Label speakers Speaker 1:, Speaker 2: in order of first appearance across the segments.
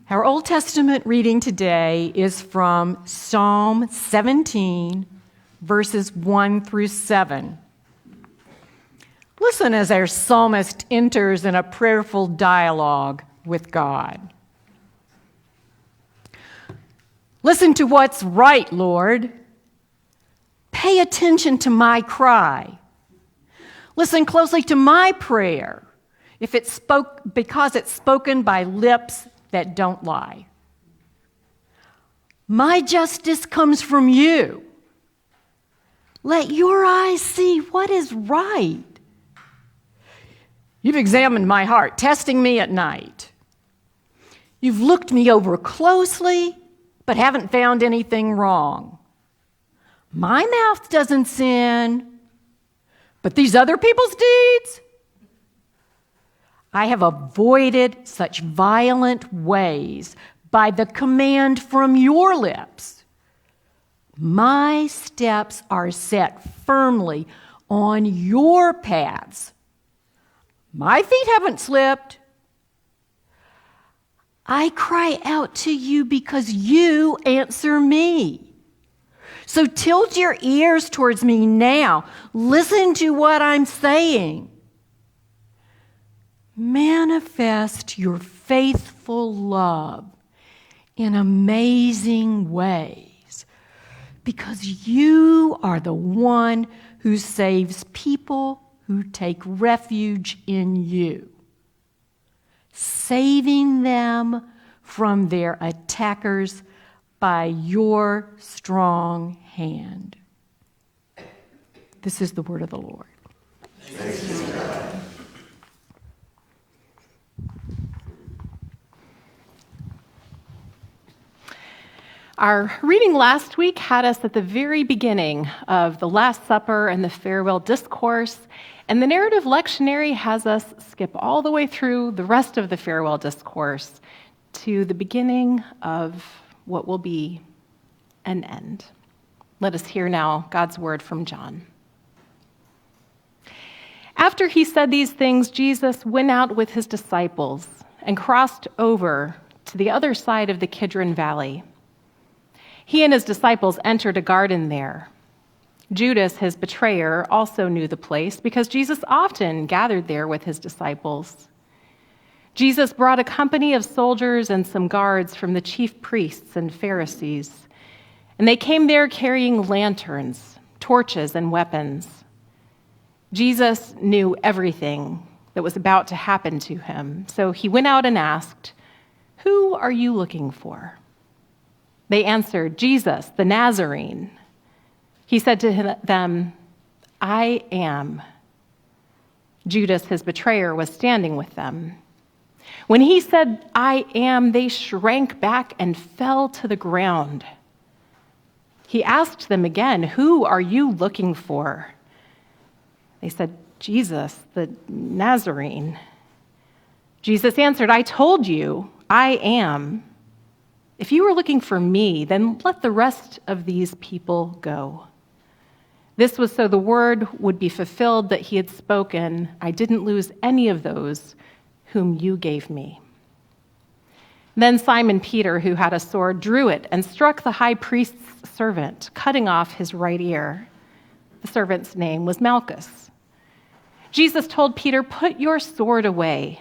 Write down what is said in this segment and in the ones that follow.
Speaker 1: Our Old Testament reading today is from Psalm 17, verses 1 through 7. Listen as our psalmist enters in a prayerful dialogue with God. Listen to what's right, Lord. Pay attention to my cry. Listen closely to my prayer, because it's spoken by lips that don't lie. My justice comes from you. Let your eyes see what is right. You've examined my heart, testing me at night. You've looked me over closely, but haven't found anything wrong. My mouth doesn't sin, but these other people's deeds? I have avoided such violent ways by the command from your lips. My steps are set firmly on your paths. My feet haven't slipped. I cry out to you because you answer me. So tilt your ears towards me now. Listen to what I'm saying. Manifest your faithful love in amazing ways, because you are the one who saves people who take refuge in you, saving them from their attackers by your strong hand. This is the word of the Lord.
Speaker 2: Thanks be to God.
Speaker 3: Our reading last week had us at the very beginning of the Last Supper and the farewell discourse, and the narrative lectionary has us skip all the way through the rest of the farewell discourse to the beginning of what will be an end. Let us hear now God's word from John. After he said these things, Jesus went out with his disciples and crossed over to the other side of the Kidron Valley. He and his disciples entered a garden there. Judas, his betrayer, also knew the place because Jesus often gathered there with his disciples. Jesus brought a company of soldiers and some guards from the chief priests and Pharisees, and they came there carrying lanterns, torches, and weapons. Jesus knew everything that was about to happen to him, so he went out and asked, "Who are you looking for?" They answered, "Jesus, the Nazarene." He said to them, "I am." Judas, his betrayer, was standing with them. When he said, "I am," they shrank back and fell to the ground. He asked them again, "Who are you looking for?" They said, "Jesus, the Nazarene." Jesus answered, "I told you, I am. If you were looking for me, then let the rest of these people go." This was so the word would be fulfilled that he had spoken, "I didn't lose any of those whom you gave me." Then Simon Peter, who had a sword, drew it and struck the high priest's servant, cutting off his right ear. The servant's name was Malchus. Jesus told Peter, "Put your sword away.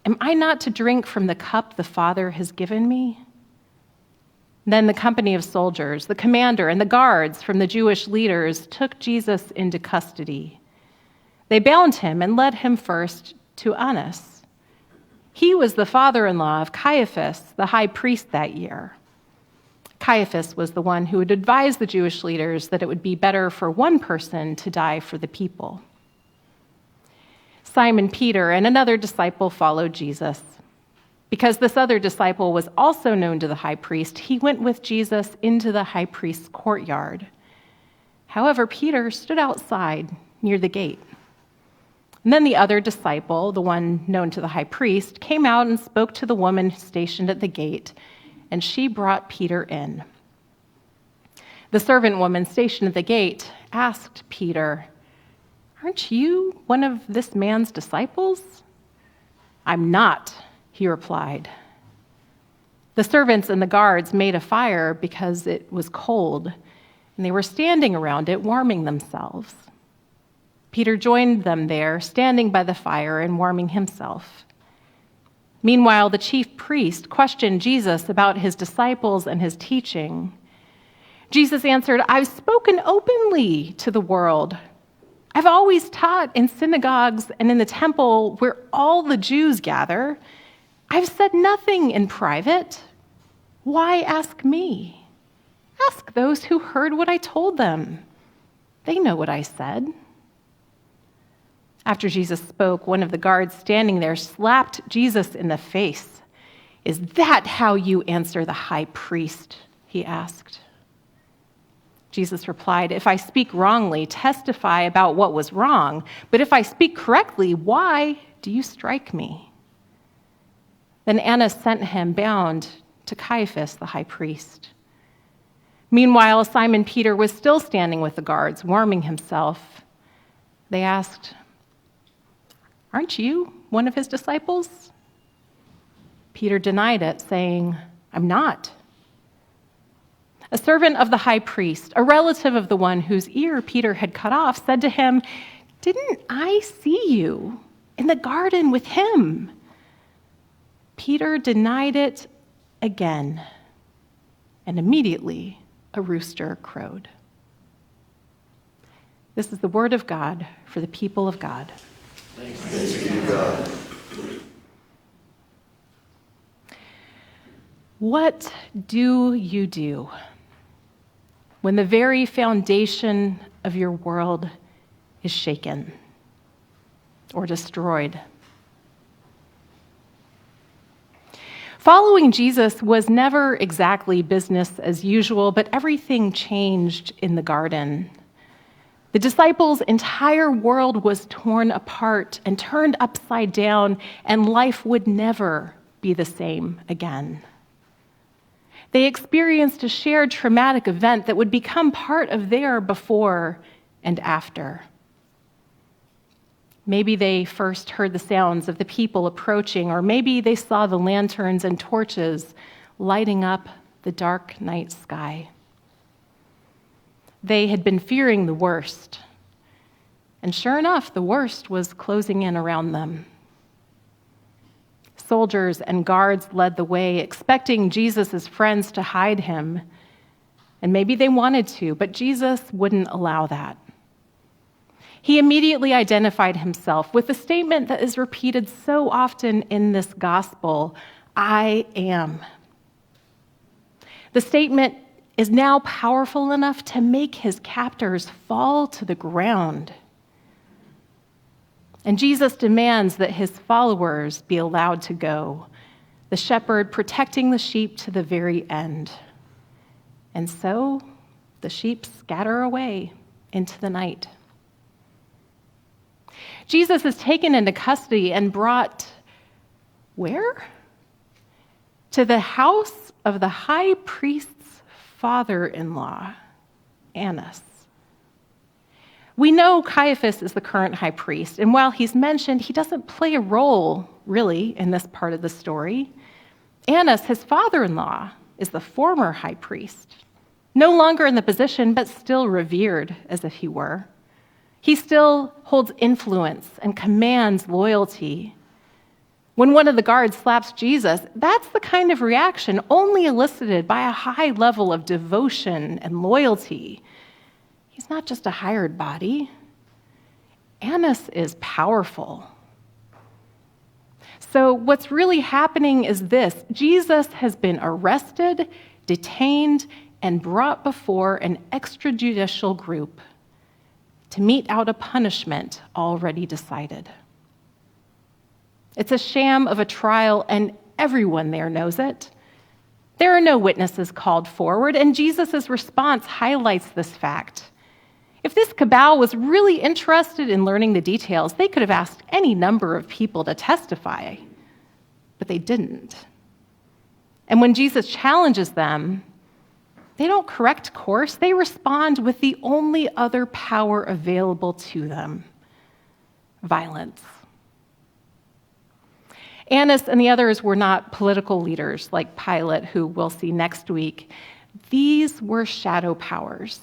Speaker 3: Am I not to drink from the cup the Father has given me?" Then the company of soldiers, the commander, and the guards from the Jewish leaders took Jesus into custody. They bound him and led him first to Annas. He was the father-in-law of Caiaphas, the high priest that year. Caiaphas was the one who had advised the Jewish leaders that it would be better for one person to die for the people. Simon Peter and another disciple followed Jesus. Because this other disciple was also known to the high priest, he went with Jesus into the high priest's courtyard. However, Peter stood outside near the gate. And then the other disciple, the one known to the high priest, came out and spoke to the woman stationed at the gate, and she brought Peter in. The servant woman stationed at the gate asked Peter, "Aren't you one of this man's disciples?" "I'm not," he replied. The servants and the guards made a fire because it was cold, and they were standing around it, warming themselves. Peter joined them there, standing by the fire and warming himself. Meanwhile, the chief priest questioned Jesus about his disciples and his teaching. Jesus answered, "I've spoken openly to the world. I've always taught in synagogues and in the temple where all the Jews gather. I've said nothing in private. Why ask me? Ask those who heard what I told them. They know what I said." After Jesus spoke, one of the guards standing there slapped Jesus in the face. "Is that how you answer the high priest?" he asked. Jesus replied, "If I speak wrongly, testify about what was wrong. But if I speak correctly, why do you strike me?" Then Annas sent him bound to Caiaphas, the high priest. Meanwhile, Simon Peter was still standing with the guards, warming himself. They asked, "Aren't you one of his disciples?" Peter denied it, saying, "I'm not." A servant of the high priest, a relative of the one whose ear Peter had cut off, said to him, "Didn't I see you in the garden with him?" Peter denied it again, and immediately a rooster crowed. This is the word of God for the people of God.
Speaker 2: Thanks be to God.
Speaker 3: What do you do when the very foundation of your world is shaken or destroyed? Following Jesus was never exactly business as usual, but everything changed in the garden. The disciples' entire world was torn apart and turned upside down, and life would never be the same again. They experienced a shared traumatic event that would become part of their before and after. Maybe they first heard the sounds of the people approaching, or maybe they saw the lanterns and torches lighting up the dark night sky. They had been fearing the worst, and sure enough, the worst was closing in around them. Soldiers and guards led the way, expecting Jesus' friends to hide him, and maybe they wanted to, but Jesus wouldn't allow that. He immediately identified himself with the statement that is repeated so often in this gospel, "I am." The statement is now powerful enough to make his captors fall to the ground. And Jesus demands that his followers be allowed to go, the shepherd protecting the sheep to the very end. And so the sheep scatter away into the night. Jesus is taken into custody and brought where? To the house of the high priest's father-in-law, Annas. We know Caiaphas is the current high priest, and while he's mentioned, he doesn't play a role, really, in this part of the story. Annas, his father-in-law, is the former high priest, no longer in the position, but still revered as if he were. He still holds influence and commands loyalty. When one of the guards slaps Jesus, that's the kind of reaction only elicited by a high level of devotion and loyalty. He's not just a hired body. Annas is powerful. So what's really happening is this: Jesus has been arrested, detained, and brought before an extrajudicial group to mete out a punishment already decided. It's a sham of a trial, and everyone there knows it. There are no witnesses called forward, and Jesus' response highlights this fact. If this cabal was really interested in learning the details, they could have asked any number of people to testify, but they didn't. And when Jesus challenges them, they don't correct course. They respond with the only other power available to them: violence. Annas and the others were not political leaders like Pilate, who we'll see next week. These were shadow powers,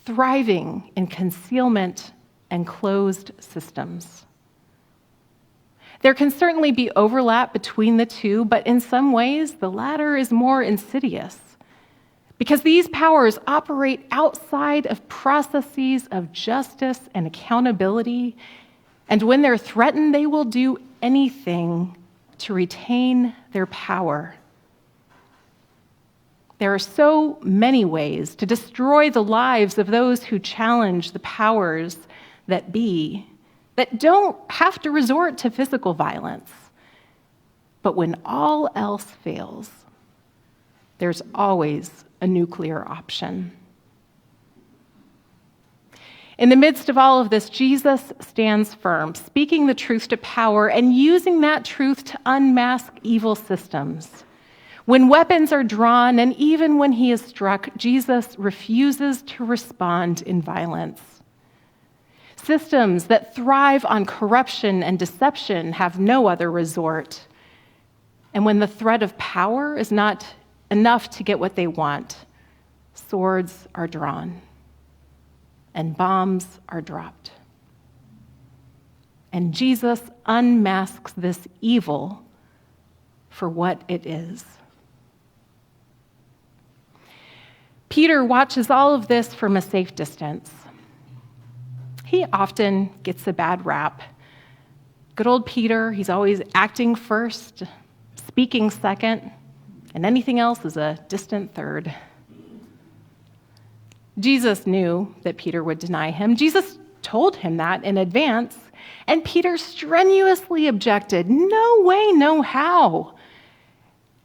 Speaker 3: thriving in concealment and closed systems. There can certainly be overlap between the two, but in some ways, the latter is more insidious because these powers operate outside of processes of justice and accountability, and when they're threatened, they will do anything to retain their power. There are so many ways to destroy the lives of those who challenge the powers that be, that don't have to resort to physical violence. But when all else fails, there's always a nuclear option. In the midst of all of this, Jesus stands firm, speaking the truth to power and using that truth to unmask evil systems. When weapons are drawn and even when he is struck, Jesus refuses to respond in violence. Systems that thrive on corruption and deception have no other resort. And when the threat of power is not enough to get what they want, swords are drawn and bombs are dropped. And Jesus unmasks this evil for what it is. Peter watches all of this from a safe distance. He often gets a bad rap. Good old Peter, he's always acting first, speaking second, and anything else is a distant third. Jesus knew that Peter would deny him. Jesus told him that in advance, and Peter strenuously objected, "No way, no how."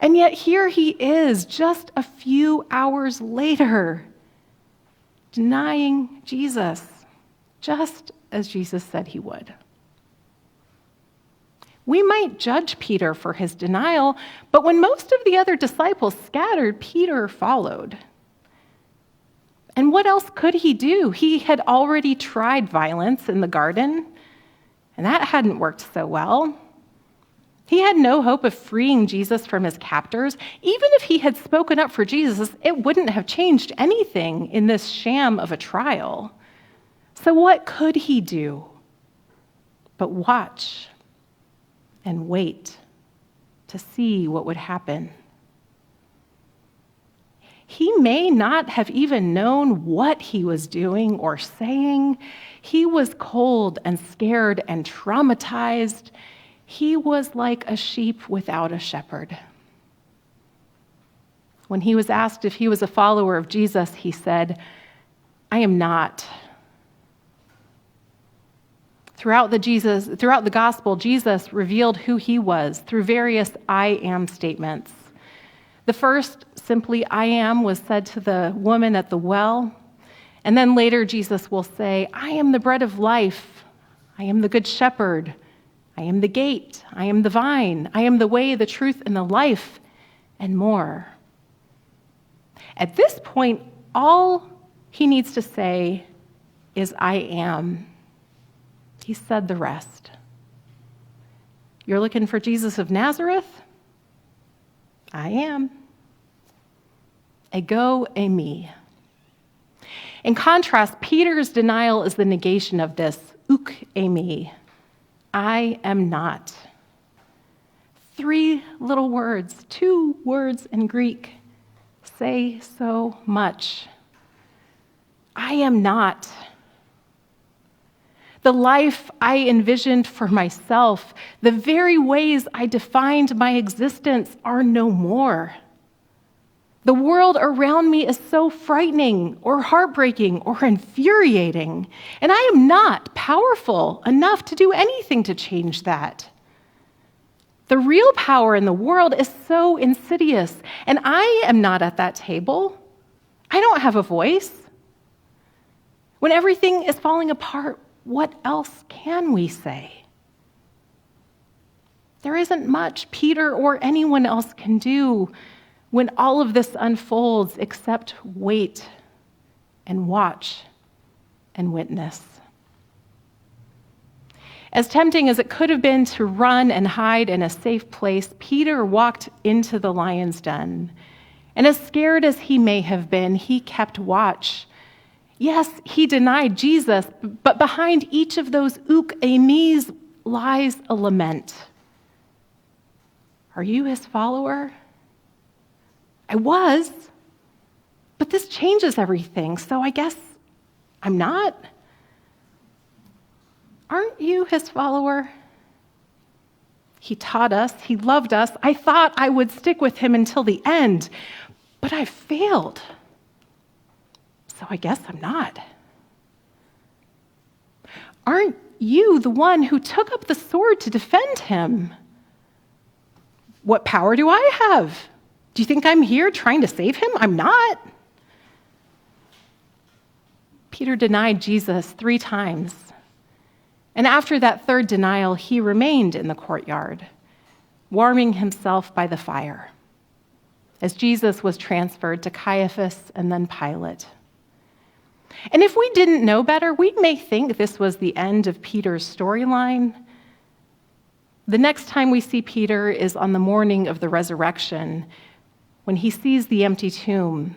Speaker 3: And yet here he is, just a few hours later, denying Jesus, just as Jesus said he would. We might judge Peter for his denial, but when most of the other disciples scattered, Peter followed. And what else could he do? He had already tried violence in the garden, and that hadn't worked so well. He had no hope of freeing Jesus from his captors. Even if he had spoken up for Jesus, it wouldn't have changed anything in this sham of a trial. So what could he do but watch and wait to see what would happen? He may not have even known what he was doing or saying. He was cold and scared and traumatized. He was like a sheep without a shepherd. When he was asked if he was a follower of Jesus, he said, "I am not." Throughout the gospel, Jesus revealed who he was through various I am statements. The first, simply I am, was said to the woman at the well. And then later Jesus will say, I am the bread of life. I am the good shepherd. I am the gate. I am the vine. I am the way, the truth, and the life, and more. At this point, all he needs to say is I am. He said the rest. You're looking for Jesus of Nazareth? I am. Ego eimi. In contrast, Peter's denial is the negation of this, uk eimi. I am not. 3 little words, 2 words in Greek, say so much. I am not. The life I envisioned for myself, the very ways I defined my existence are no more. The world around me is so frightening or heartbreaking or infuriating, and I am not powerful enough to do anything to change that. The real power in the world is so insidious, and I am not at that table. I don't have a voice. When everything is falling apart, what else can we say? There isn't much Peter or anyone else can do when all of this unfolds except wait and watch and witness. As tempting as it could have been to run and hide in a safe place, Peter walked into the lion's den. And as scared as he may have been, he kept watch. Yes, he denied Jesus, but behind each of those uk emis lies a lament. Are you his follower? I was, but this changes everything, so I guess I'm not. Aren't you his follower? He taught us, he loved us. I thought I would stick with him until the end, but I failed. So I guess I'm not. Aren't you the one who took up the sword to defend him? What power do I have? Do you think I'm here trying to save him? I'm not. Peter denied Jesus 3 times. And after that third denial, he remained in the courtyard, warming himself by the fire, as Jesus was transferred to Caiaphas and then Pilate. And if we didn't know better, we may think this was the end of Peter's storyline. The next time we see Peter is on the morning of the resurrection, when he sees the empty tomb.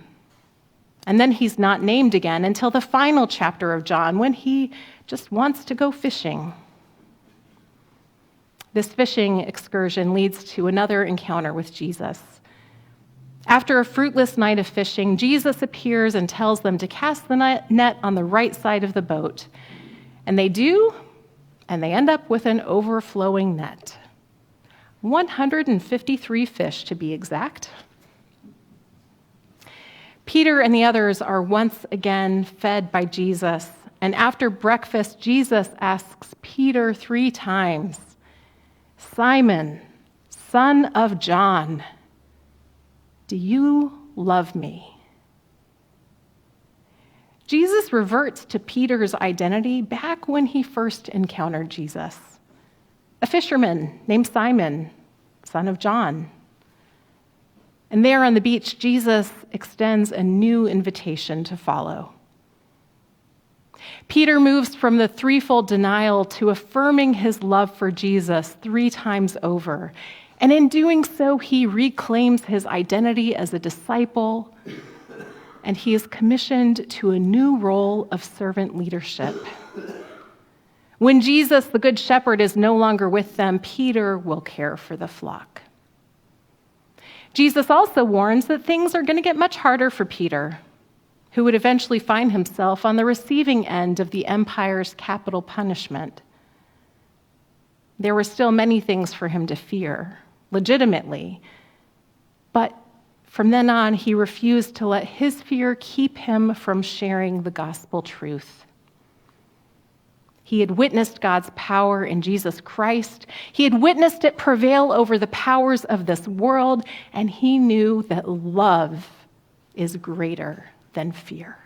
Speaker 3: And then he's not named again until the final chapter of John, when he just wants to go fishing. This fishing excursion leads to another encounter with Jesus. After a fruitless night of fishing, Jesus appears and tells them to cast the net on the right side of the boat. And they do, and they end up with an overflowing net. 153 fish, to be exact. Peter and the others are once again fed by Jesus, and after breakfast, Jesus asks Peter 3 times, "Simon, son of John, do you love me?" Jesus reverts to Peter's identity back when he first encountered Jesus, a fisherman named Simon, son of John. And there on the beach, Jesus extends a new invitation to follow. Peter moves from the threefold denial to affirming his love for Jesus 3 times over. And in doing so, he reclaims his identity as a disciple, and he is commissioned to a new role of servant leadership. When Jesus, the Good Shepherd, is no longer with them, Peter will care for the flock. Jesus also warns that things are going to get much harder for Peter, who would eventually find himself on the receiving end of the empire's capital punishment. There were still many things for him to fear, legitimately, but from then on, he refused to let his fear keep him from sharing the gospel truth. He had witnessed God's power in Jesus Christ. He had witnessed it prevail over the powers of this world, and he knew that love is greater than fear.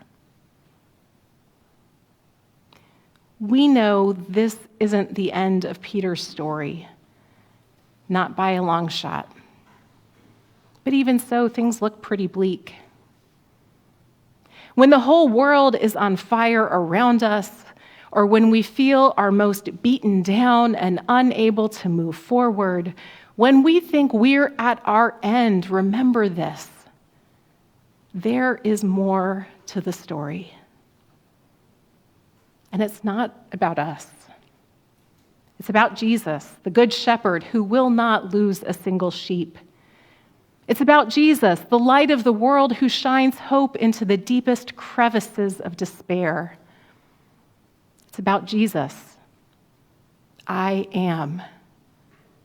Speaker 3: We know this isn't the end of Peter's story, not by a long shot. But even so, things look pretty bleak. When the whole world is on fire around us, or when we feel our most beaten down and unable to move forward, when we think we're at our end, remember this: there is more to the story. And it's not about us. It's about Jesus, the Good Shepherd, who will not lose a single sheep. It's about Jesus, the light of the world, who shines hope into the deepest crevices of despair. It's about Jesus, I am,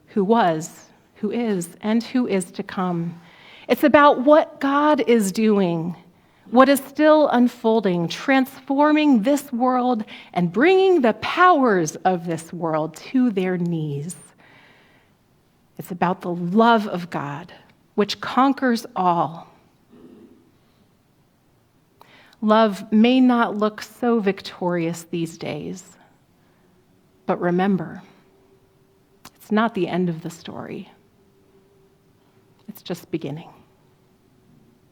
Speaker 3: who was, who is, and who is to come. It's about what God is doing, what is still unfolding, transforming this world and bringing the powers of this world to their knees. It's about the love of God, which conquers all. Love may not look so victorious these days, but remember, it's not the end of the story. It's just beginning.